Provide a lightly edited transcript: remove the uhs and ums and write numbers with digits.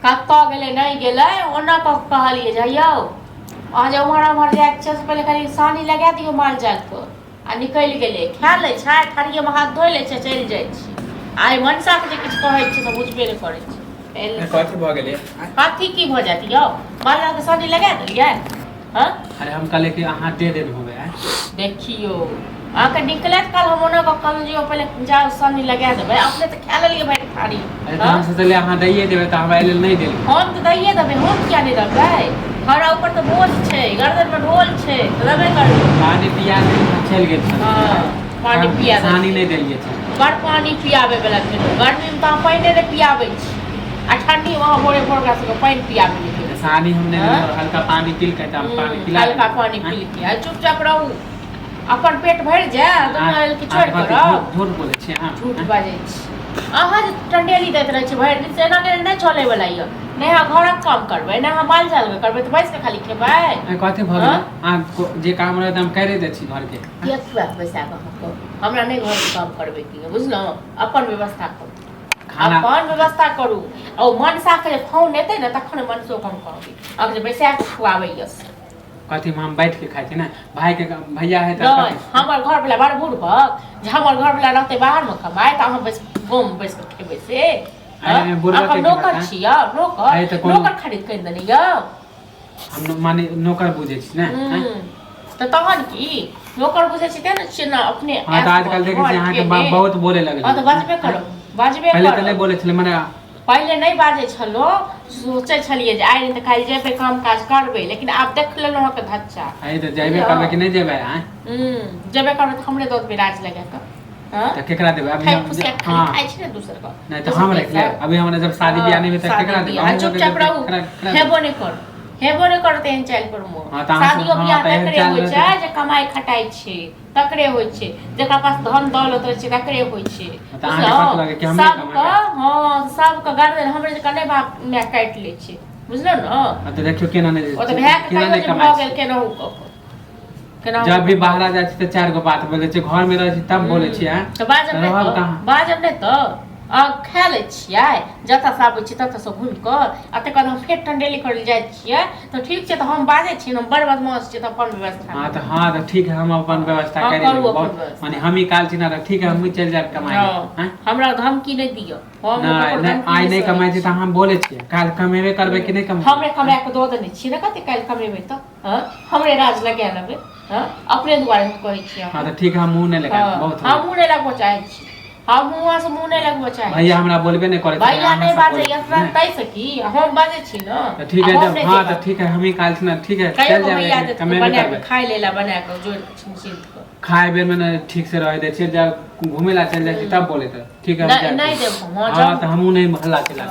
कत्ता गेले नहीं गेले ओना कहलिए जाइयो आ जे उमहर उमहर जाए के से पहले खाली सानी लगा दियो माल जाल को आ निकल गेले खा ले छै थारिये में हाथ धोइ ले छै चल जाय छी आइ मनसा के जे किछ कहै छै त बुझबे नै करै छै कथी भ गेलै कथी की भ जात यौ माल जाल के सानी लगा देलिए हां अरे हम कहले कि अहाँ दे देन होबे देखियो आके निकलत कल हम ओना को कल जियो पहले जाओ सानी लगा देबे अपने त खा लेलिए भाई थारी अरे हम सोचले अहाँ दैये देबे त हम आइले नहीं देली हम त दैये देबे हम किया नहीं देबै हरा ऊपर तो बोझ छै गर्दन में ढोल छै देबे करबे पानी पिया के चल गेल छ हां पानी पिया सानी नहीं देलिए छ बड़ पानी पियाबे वाला छै गर्मी में त पानी नहीं पियाबै छी आ ठंडी वहां भोरे भोर का से पानी पियाबे सानी हमने हल्का पानी पी के हम पानी पिला हल्का पानी पी के चुपचाप रहू अपन पेट भर जाए दोनों की छोड़ करो झूठ बोले छी हां झूठ बाजै छी अहाँ जे टंडेली दैत रहै छी भरि दिन से एना के नहीं चले वाला य नहीं हाँ घरक काम करबै नहीं हाँ माल जाल करबै त बैस के खाली खेबै कथि भ गेल आ जे काम रहत हम करे दे छी घर के के खुआ पैसा को हमरा नहीं घर के काम करबै की बुझलो अपन व्यवस्था करू अपन व्यवस्था करू और मनसा के फोन एतै न तखन मनसो कम कहबै अब जे बैसा के खुआबै यस कथी में हम बैठ के खाइ छी ना भाई के भैया है त हमर घर वाला बड़ बूढ़ भक जे हमर घर वाला रहते बाहर में कमाए त हम बस गोम बैस के खेबै से अपन नौकर छिया नौकर खरीद के देने य हम माने नौकर बुझे छी ना त तहन की नौकर बुझे छी त न अपने हां त आजकल देखे छी अहाँ के बहुत बोले लगे हां त बाजबे करो पहले त नहीं बोले छले माने पहले नहीं बाजे छलो सोचे छलिए जे आइ त काल जेबे काम काज करबे लेकिन आब देख लेलो ह के धच्चा आइ त जेबे करबे कि नहीं जेबे हां जेबे करबे त हमरे दत बिराज लगा के हां त केकरा देबे अभी हम हां खाइ छी ने दूसर का नहीं त हम रख ले अभी हमने जब शादी बियाह नहीं त केकरा देबे चुपचाप रहू हेबो नहीं करते हैं चल पर मो शादियो बियाह तकरे होय छै जे कमाई खटाई छै तकरे होय छै जेकरा पास धन दौलत होय छै तकरे होय छै सब का हां सब का गर्दन हमरे जे कने बाप में काट ले छै बुझलो न त देखियो केना नहीं ओ त भै के कमाई गेल केना हो केना जब भी बाहर जाय छी त चार गो बात बोले छी घर में रह छी तब बोले छी हां त बाजब नहीं त आ खा ले छियै जतऽ से आबै छी ततऽ से घुमि कऽ आ तकर बाद हम फेर टंडेली करल जाइ छियै तऽ ठीक छै तऽ हम बाजै छी न बड़ बदमाश छी तऽ अपन व्यवस्था हां त ठीक है हम अपन व्यवस्था करै माने हम ही काल छी ना ठीक है हम चल जाब कमाई हां हमरा धमकी नहीं दियो हम नहीं आइ नहीं कमाई छी त हम बोले छी काल कमेबे करबे कि नहीं कमाई हमरे कमाई के दो देने छी ना कते काल कमेबे त हां हमरे राज लगा लेबे हां अपने दुआरे कहै छी हां त ठीक है हम मुंह नहीं लगा बहुत हम मुंह नहीं लगबो चाहै छी हम मुंह से मुंह नहीं लगबो चाहे भैया हमरा बोलबे नहीं करे भैया नहीं बाजे यत्रा तै से की हम बाजे छी न त ठीक है जब हां त ठीक है हम ही काल छी ना ठीक है चल जाबे कमेबे बना के खाइ लेला बना के जोड़ छिन खाए बेर में ठीक से रह दे छी जब घूमे ला चल जाए तब बोले त ठीक है नहीं देब हां त हमहू नहीं हल्ला चला